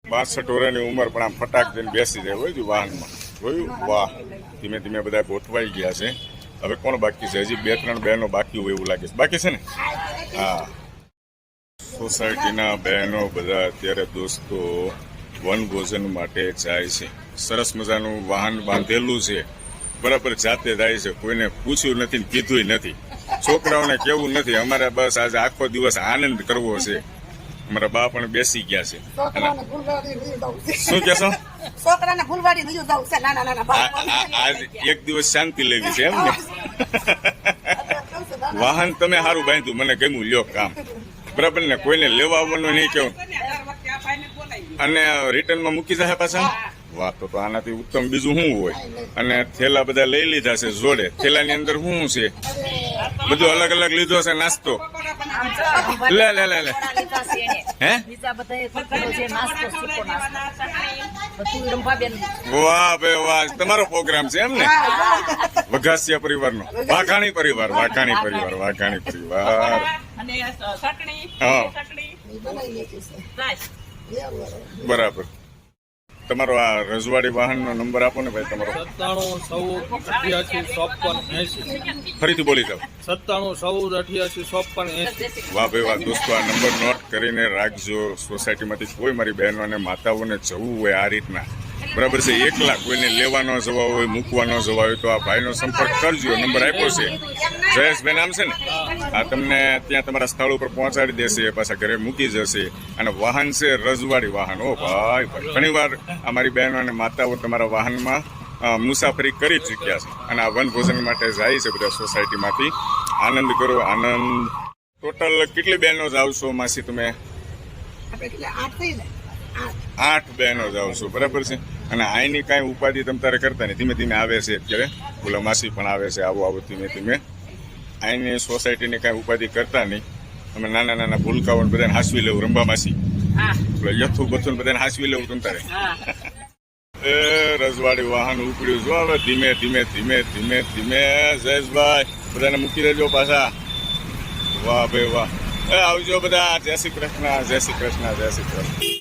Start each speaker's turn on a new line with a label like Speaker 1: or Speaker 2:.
Speaker 1: 62 વર્ષની ઉંમર પણ આમ ફટાક દઈને બેસી જાય હોય વાહનમાં જોયું વાહ ધીમે ધીમે બધા ગોઠવાઈ ગયા છે હવે કોણ બાકી છે હજી 2-3 બહેનો બાકી હોય એવું લાગે છે બાકી છે ને હા સોસાયટીના બહેનો બધા અત્યારે દોસ્તો વનભોજન માટે જાય છે સરસ મજાનું વાહન બાંધેલું છે બરાબર જાતે જાય છે કોઈને પૂછ્યું નથી કીધું નથી છોકરાઓને કેવું નથી અમારે બસ આજે આખો દિવસ આનંદ કરવો છે અમારા બા પણ બેસી ગયા છે શું કહેશો
Speaker 2: છોકરાને ફૂલવાડી લઈ જવું છે નાના નાના
Speaker 1: આજ એક દિવસ શાંતિ લેવી છે એમ ને વાહન તમે સારું બાંધ્યું મને ગમ્યું લ્યો કામ બરાબર ને કોઈને લેવા આવવાનું નહીં કેવું અને રિટર્નમાં મૂકી જાય પાછા વાહ તો આનાથી ઉત્તમ બીજું શું હોય અને થેલા બધા લઈ લીધા છે જોડે થેલાની અંદર શું છે બધું અલગ અલગ લીધો છે નાસ્તો લે લે લે લે હે વાહ ભાઈ વાહ તમારો પ્રોગ્રામ છે એમ ને વઘાસિયા પરિવારનો વાઘાણી પરિવાર હા બરાબર તમારો આ રજવાડી વાહનનો નંબર આપો ને ભાઈ તમારો
Speaker 3: 97
Speaker 1: ફરીથી બોલી જાઓ
Speaker 3: 97
Speaker 1: વાહ ભાઈ વાહ દોસ્તો આ નંબર નોટ કરીને રાખજો સોસાયટીમાંથી કોઈ મારી બહેનો અને માતાઓને જવું હોય આ રીતના બરાબર છે એકલા કોઈને લેવા ન જવા હોય મૂકવા ન જવા હોય તો આ ભાઈનો સંપર્ક કરજો નંબર આપ્યો છે જયેશભાઈ નામ છે ને આ તમને ત્યાં તમારા સ્થળ ઉપર પહોંચાડી દેશે પાછા ઘરે મૂકી જશે અને વાહન છે રજવાડી વાહન ઓ ભાઈ ઘણી વાર અમારી બહેનો અને માતાઓ તમારા વાહનમાં મુસાફરી કરી ચૂક્યા છે અને આ વનભોજન માટે જાય છે બધા સોસાયટીમાંથી આનંદ કરો આનંદ ટોટલ કેટલી બહેનો જાવ છો માસી તમે 8 બહેનો જાવ છો બરાબર છે અને આઈની કાંઈ ઉપાધિ તમ તારે કરતા નહીં ધીમે ધીમે આવે છે અત્યારે બોલા માસી પણ આવે છે આવો ધીમે ધીમે આઈની સોસાયટીની કાંઈ ઉપાધિ કરતા નહીં અમે નાના નાના ભૂલકાઓને બધાને હાંસવી લેવું રંભા માસી યથું બથું બધાને હાંસવી લેવું તમ તારે એ રજવાડી વાહન ઉપડ્યું જો હવે ધીમે ધીમે ધીમે ધીમે ધીમે જયેશભાઈ બધાને મૂકી દેજો પાછા વાહ ભાઈ વાહ એ આવજો બધા જય શ્રી કૃષ્ણ જય શ્રી કૃષ્ણ જય શ્રી કૃષ્ણ